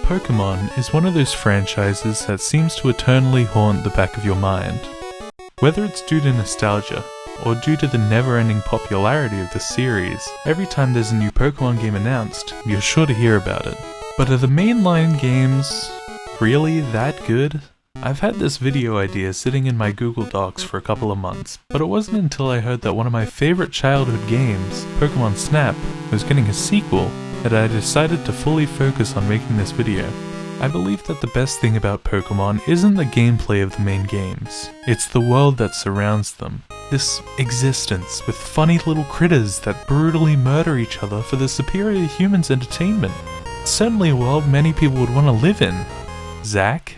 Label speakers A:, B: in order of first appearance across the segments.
A: Pokemon is one of those franchises that seems to eternally haunt the back of your mind. Whether it's due to nostalgia, or due to the never-ending popularity of the series, every time there's a new Pokemon game announced, you're sure to hear about it. But are the mainline games really that good? I've had this video idea sitting in my Google Docs for a couple of months, but it wasn't until I heard that one of my favorite childhood games, Pokemon Snap, was getting a sequel that I decided to fully focus on making this video. I believe that the best thing about Pokemon isn't the gameplay of the main games, it's the world that surrounds them. This existence with funny little critters that brutally murder each other for the superior human's entertainment. It's certainly a world many people would want to live in. Zach?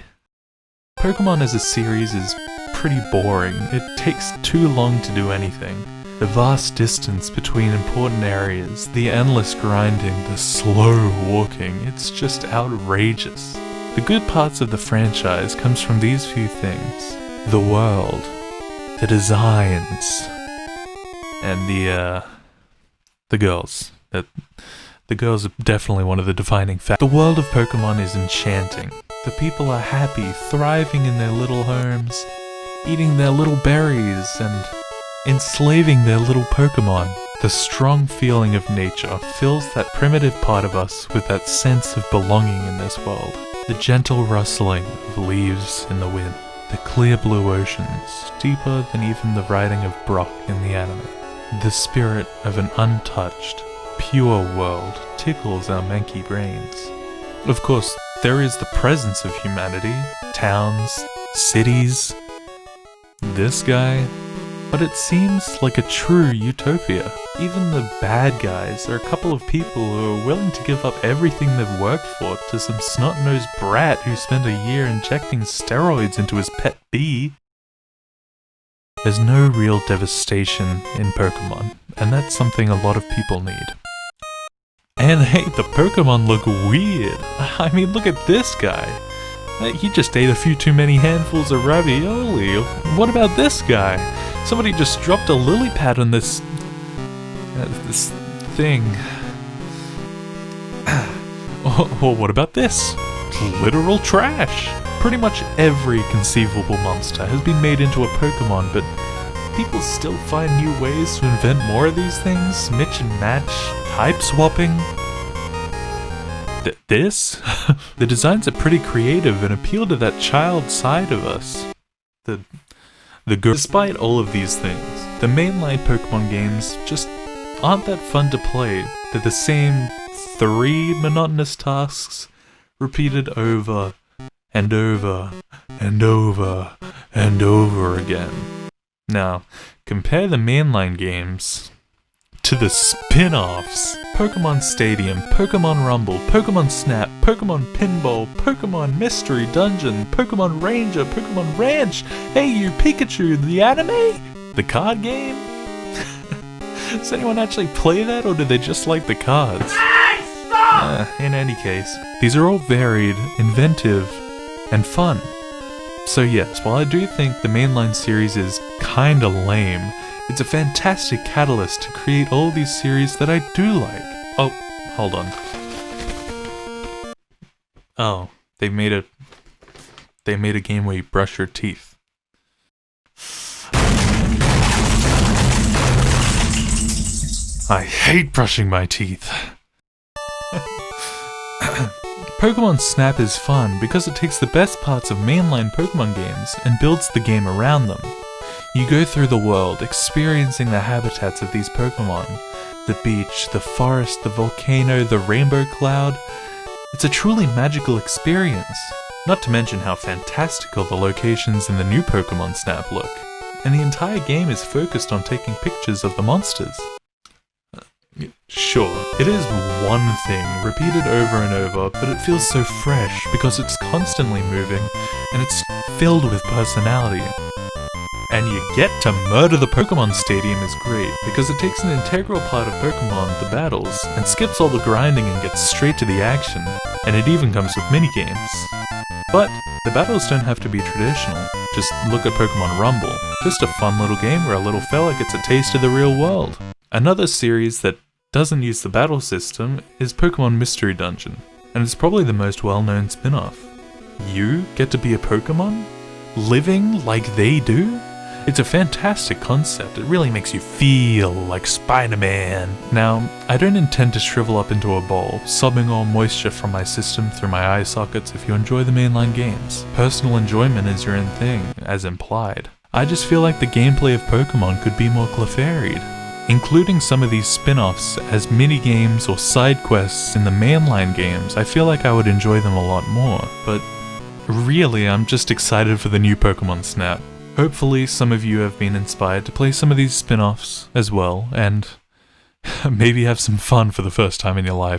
A: Pokemon as a series is pretty boring. It takes too long to do anything. The vast distance between important areas, the endless grinding, the slow walking, it's just outrageous. The good parts of the franchise comes from these few things. The world, the designs, and the girls. The girls are definitely one of the defining factors. The world of Pokemon is enchanting. The people are happy, thriving in their little homes, eating their little berries, and enslaving their little Pokemon. The strong feeling of nature fills that primitive part of us with that sense of belonging in this world. The gentle rustling of leaves in the wind. The clear blue oceans, deeper than even the writing of Brock in the anime. The spirit of an untouched, pure world tickles our manky brains. Of course, there is the presence of humanity, towns, cities, this guy, but it seems like a true utopia. Even the bad guys are a couple of people who are willing to give up everything they've worked for to some snot-nosed brat who spent a year injecting steroids into his pet bee. There's no real devastation in Pokemon, and that's something a lot of people need. And hey, the Pokemon look weird. I mean, look at this guy. He just ate a few too many handfuls of ravioli. What about this guy? Somebody just dropped a lily pad on this thing. Or what about this? Literal trash. Pretty much every conceivable monster has been made into a Pokemon, but people still find new ways to invent more of these things, mix and match, type swapping. This? The designs are pretty creative and appeal to that child side of us. Despite all of these things, the mainline Pokemon games just aren't that fun to play. They're the same 3 monotonous tasks repeated over and over and over and over again. Now, compare the mainline games to the spin-offs. Pokemon Stadium, Pokemon Rumble, Pokemon Snap, Pokemon Pinball, Pokemon Mystery Dungeon, Pokemon Ranger, Pokemon Ranch. Hey you Pikachu, the anime? The card game? Does anyone actually play that, or do they just like the cards?
B: Hey, stop!
A: In any case, these are all varied, inventive, and fun. So yes, while I do think the mainline series is kinda lame, it's a fantastic catalyst to create all these series that I do like. Oh, hold on. Oh, they made a game where you brush your teeth. I hate brushing my teeth. Pokemon Snap is fun because it takes the best parts of mainline Pokemon games and builds the game around them. You go through the world, experiencing the habitats of these Pokemon. The beach, the forest, the volcano, the rainbow cloud. It's a truly magical experience. Not to mention how fantastical the locations in the new Pokemon Snap look. And the entire game is focused on taking pictures of the monsters. Sure, it is one thing, repeated over and over, but it feels so fresh because it's constantly moving, and it's filled with personality. And you get to murder the Pokemon Stadium is great, because it takes an integral part of Pokemon, the battles, and skips all the grinding and gets straight to the action, and it even comes with minigames. But the battles don't have to be traditional, just look at Pokemon Rumble, just a fun little game where a little fella gets a taste of the real world. Another series that doesn't use the battle system is Pokemon Mystery Dungeon. and it's probably the most well-known spin-off. You get to be a Pokemon? Living like they do? It's a fantastic concept. It really makes you feel like Spider-Man. Now, I don't intend to shrivel up into a ball, sobbing all moisture from my system through my eye sockets if you enjoy the mainline games. Personal enjoyment is your own thing, as implied. I just feel like the gameplay of Pokemon could be more clefaired. Including some of these spin-offs as mini-games or side quests in the mainline games, I feel like I would enjoy them a lot more, but really I'm just excited for the new Pokemon Snap. Hopefully some of you have been inspired to play some of these spin-offs as well, and maybe have some fun for the first time in your life.